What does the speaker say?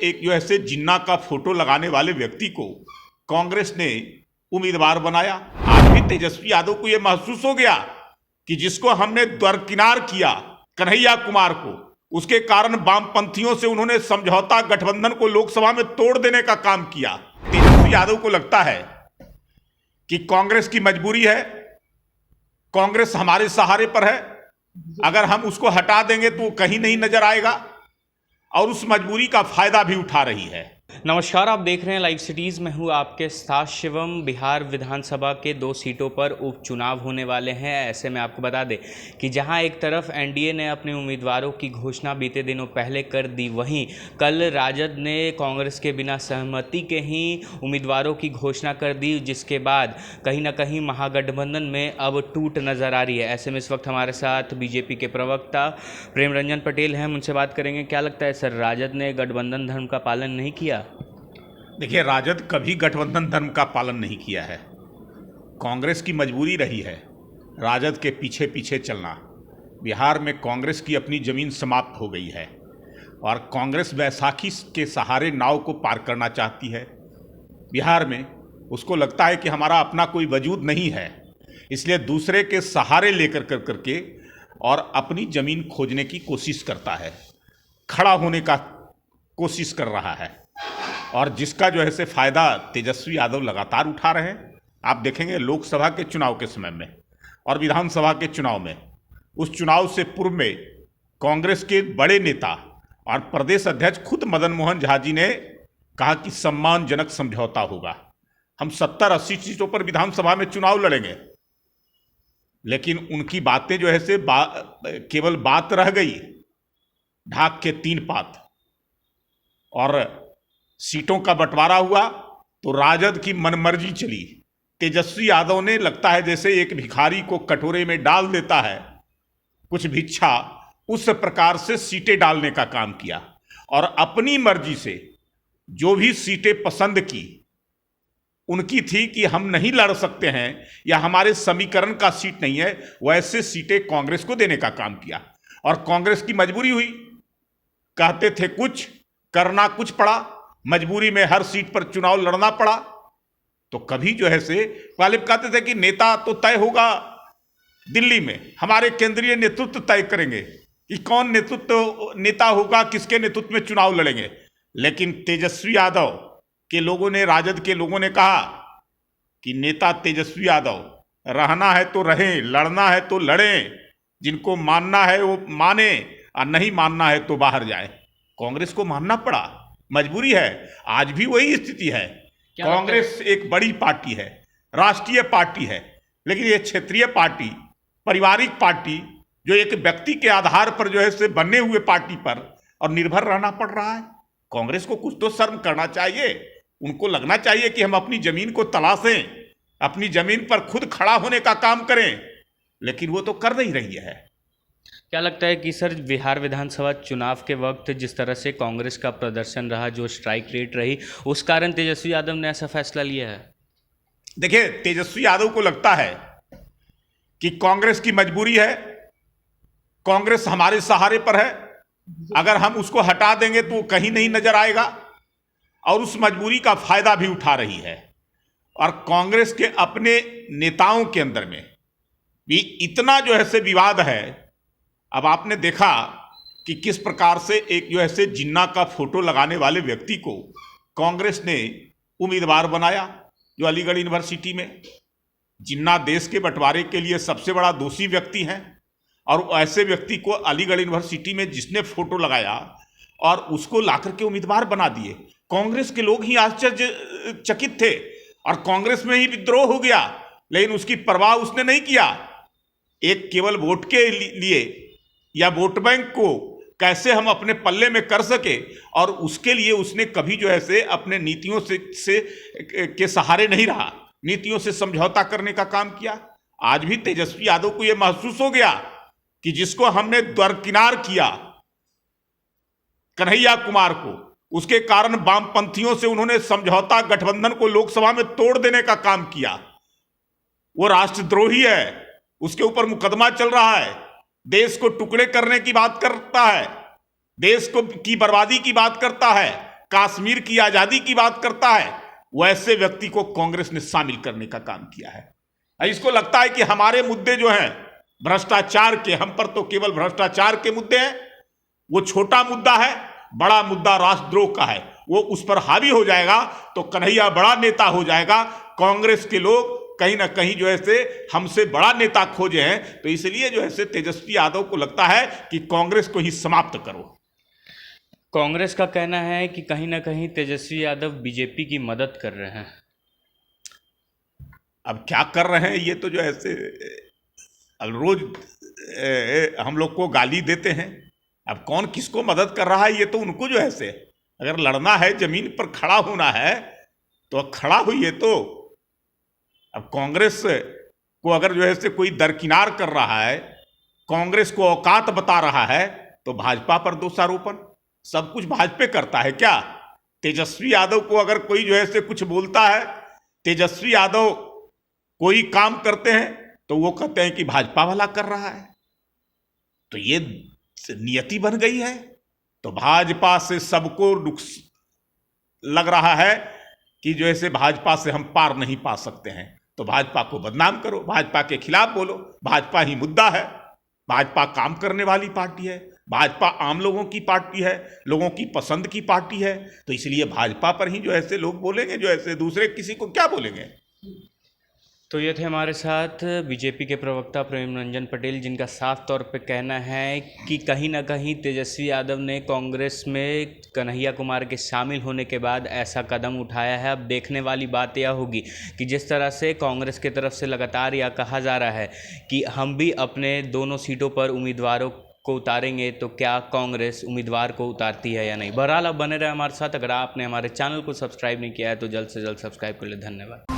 एक जो ऐसे जिन्ना का फोटो लगाने वाले व्यक्ति को कांग्रेस ने उम्मीदवार बनाया। आज भी तेजस्वी यादव को यह महसूस हो गया कि जिसको हमने दरकिनार किया, कन्हैया कुमार को, उसके कारण वामपंथियों से उन्होंने समझौता गठबंधन को लोकसभा में तोड़ देने का काम किया। तेजस्वी यादव को लगता है कि कांग्रेस की मजबूरी है, कांग्रेस हमारे सहारे पर है, अगर हम उसको हटा देंगे तो कहीं नहीं नजर आएगा, और उस मजबूरी का फायदा भी उठा रही है। नमस्कार, आप देख रहे हैं लाइव सिटीज़। मैं हूं आपके साथ शिवम। बिहार विधानसभा के 2 सीटों पर उपचुनाव होने वाले हैं। ऐसे में आपको बता दें कि जहां एक तरफ एनडीए ने अपने उम्मीदवारों की घोषणा बीते दिनों पहले कर दी, वहीं कल राजद ने कांग्रेस के बिना सहमति के ही उम्मीदवारों की घोषणा कर दी, जिसके बाद कहीं ना कहीं महागठबंधन में अब टूट नज़र आ रही है। ऐसे में इस वक्त हमारे साथ बीजेपी के प्रवक्ता प्रेम रंजन पटेल हैं। हम उनसे बात करेंगे। क्या लगता है सर, राजद ने गठबंधन धर्म का पालन नहीं किया? देखिए, राजद कभी गठबंधन धर्म का पालन नहीं किया है। कांग्रेस की मजबूरी रही है राजद के पीछे पीछे चलना। बिहार में कांग्रेस की अपनी जमीन समाप्त हो गई है और कांग्रेस बैसाखी के सहारे नाव को पार करना चाहती है। बिहार में उसको लगता है कि हमारा अपना कोई वजूद नहीं है, इसलिए दूसरे के सहारे लेकर करके और अपनी जमीन खोजने की कोशिश करता है, खड़ा होने का कोशिश कर रहा है, और जिसका जो है से फायदा तेजस्वी यादव लगातार उठा रहे हैं। आप देखेंगे लोकसभा के चुनाव के समय में और विधानसभा के चुनाव में, उस चुनाव से पूर्व में कांग्रेस के बड़े नेता और प्रदेश अध्यक्ष खुद मदन मोहन झा जी ने कहा कि सम्मानजनक समझौता होगा, हम 70-80 सीटों पर विधानसभा में चुनाव लड़ेंगे। लेकिन उनकी बातें जो है से केवल बात रह गई, ढाक के 3 पात, और सीटों का बंटवारा हुआ तो राजद की मनमर्जी चली। तेजस्वी यादव ने लगता है जैसे एक भिखारी को कटोरे में डाल देता है कुछ भिक्षा, उस प्रकार से सीटें डालने का काम किया और अपनी मर्जी से जो भी सीटें पसंद की, उनकी थी कि हम नहीं लड़ सकते हैं या हमारे समीकरण का सीट नहीं है, वैसे सीटें कांग्रेस को देने का काम किया। और कांग्रेस की मजबूरी हुई, कहते थे कुछ, करना कुछ पड़ा, मजबूरी में हर सीट पर चुनाव लड़ना पड़ा। तो कभी जो है से पहले कहते थे कि नेता तो तय होगा दिल्ली में, हमारे केंद्रीय नेतृत्व तय करेंगे कि कौन नेता होगा, किसके नेतृत्व में चुनाव लड़ेंगे। लेकिन तेजस्वी यादव के लोगों ने, राजद के लोगों ने कहा कि नेता तेजस्वी यादव, रहना है तो रहें, लड़ना है तो लड़ें, जिनको मानना है वो माने और नहीं मानना है तो बाहर जाए। कांग्रेस को मानना पड़ा, मजबूरी है। आज भी वही स्थिति है। कांग्रेस एक बड़ी पार्टी है, राष्ट्रीय पार्टी है, लेकिन ये क्षेत्रीय पार्टी, पारिवारिक पार्टी, जो एक व्यक्ति के आधार पर जो है से बने हुए पार्टी पर और निर्भर रहना पड़ रहा है। कांग्रेस को कुछ तो शर्म करना चाहिए। उनको लगना चाहिए कि हम अपनी जमीन को तलाशें, अपनी जमीन पर खुद खड़ा होने का काम करें, लेकिन वो तो कर नहीं रही है। क्या लगता है कि सर, बिहार विधानसभा चुनाव के वक्त जिस तरह से कांग्रेस का प्रदर्शन रहा, जो स्ट्राइक रेट रही, उस कारण तेजस्वी यादव ने ऐसा फैसला लिया है? देखिए, तेजस्वी यादव को लगता है कि कांग्रेस की मजबूरी है, कांग्रेस हमारे सहारे पर है, अगर हम उसको हटा देंगे तो कहीं नहीं नजर आएगा, और उस मजबूरी का फायदा भी उठा रही है। और कांग्रेस के अपने नेताओं के अंदर में भी इतना जो है से विवाद है। अब आपने देखा कि किस प्रकार से एक जो ऐसे जिन्ना का फोटो लगाने वाले व्यक्ति को कांग्रेस ने उम्मीदवार बनाया, जो अलीगढ़ यूनिवर्सिटी में। जिन्ना देश के बंटवारे के लिए सबसे बड़ा दोषी व्यक्ति है, और ऐसे व्यक्ति को अलीगढ़ यूनिवर्सिटी में जिसने फोटो लगाया और उसको लाकर के उम्मीदवार बना दिए, कांग्रेस के लोग ही आश्चर्यचकित थे और कांग्रेस में ही विद्रोह हो गया। लेकिन उसकी परवाह उसने नहीं किया। एक केवल वोट के लिए या वोट बैंक को कैसे हम अपने पल्ले में कर सके, और उसके लिए उसने कभी जो है से अपने नीतियों से के सहारे नहीं रहा, नीतियों से समझौता करने का काम किया। आज भी तेजस्वी यादव को यह महसूस हो गया कि जिसको हमने दरकिनार किया, कन्हैया कुमार को, उसके कारण वामपंथियों से उन्होंने समझौता गठबंधन को लोकसभा में तोड़ देने का काम किया। वो राष्ट्रद्रोही है, उसके ऊपर मुकदमा चल रहा है, देश को टुकड़े करने की बात करता है, देश को की बर्बादी की बात करता है, कश्मीर की आजादी की बात करता है, वैसे व्यक्ति को कांग्रेस ने शामिल करने का काम किया है। इसको लगता है कि हमारे मुद्दे जो हैं भ्रष्टाचार के, हम पर तो केवल भ्रष्टाचार के मुद्दे हैं, वो छोटा मुद्दा है, बड़ा मुद्दा राष्ट्रद्रोह का है, वो उस पर हावी हो जाएगा तो कन्हैया बड़ा नेता हो जाएगा। कांग्रेस के लोग कहीं ना कहीं जो है से हमसे बड़ा नेता खोजे हैं, तो इसलिए जो है से तेजस्वी यादव को लगता है कि कांग्रेस को ही समाप्त करो। कांग्रेस का कहना है कि कहीं ना कहीं तेजस्वी यादव बीजेपी की मदद कर रहे हैं। अब क्या कर रहे हैं ये तो जो है से अब रोज हम लोग को गाली देते हैं। अब कौन किसको मदद कर रहा है ये तो उनको जो है से, अगर लड़ना है, जमीन पर खड़ा होना है तो खड़ा हुई है। तो अब कांग्रेस को अगर जो है से कोई दरकिनार कर रहा है, कांग्रेस को औकात बता रहा है, तो भाजपा पर दोषारोपण सब कुछ भाजपा करता है क्या? तेजस्वी यादव को अगर कोई जो है से कुछ बोलता है, तेजस्वी यादव कोई काम करते हैं तो वो कहते हैं कि भाजपा वाला कर रहा है। तो ये नियति बन गई है। तो भाजपा से सबको लग रहा है कि जो ऐसे भाजपा से हम पार नहीं पा सकते हैं, तो भाजपा को बदनाम करो, भाजपा के खिलाफ बोलो। भाजपा ही मुद्दा है, भाजपा काम करने वाली पार्टी है, भाजपा आम लोगों की पार्टी है, लोगों की पसंद की पार्टी है। तो इसलिए भाजपा पर ही जो ऐसे लोग बोलेंगे, जो ऐसे दूसरे किसी को क्या बोलेंगे। तो ये थे हमारे साथ बीजेपी के प्रवक्ता प्रेम रंजन पटेल, जिनका साफ तौर पे कहना है कि कहीं ना कहीं तेजस्वी यादव ने कांग्रेस में कन्हैया कुमार के शामिल होने के बाद ऐसा कदम उठाया है। अब देखने वाली बात यह होगी कि जिस तरह से कांग्रेस की तरफ से लगातार यह कहा जा रहा है कि हम भी अपने दोनों सीटों पर उम्मीदवारों को उतारेंगे, तो क्या कांग्रेस उम्मीदवार को उतारती है या नहीं। बहरहाल आप बने रहे हमारे साथ। अगर आपने हमारे चैनल को सब्सक्राइब नहीं किया है तो जल्द से जल्द सब्सक्राइब कर ले। धन्यवाद।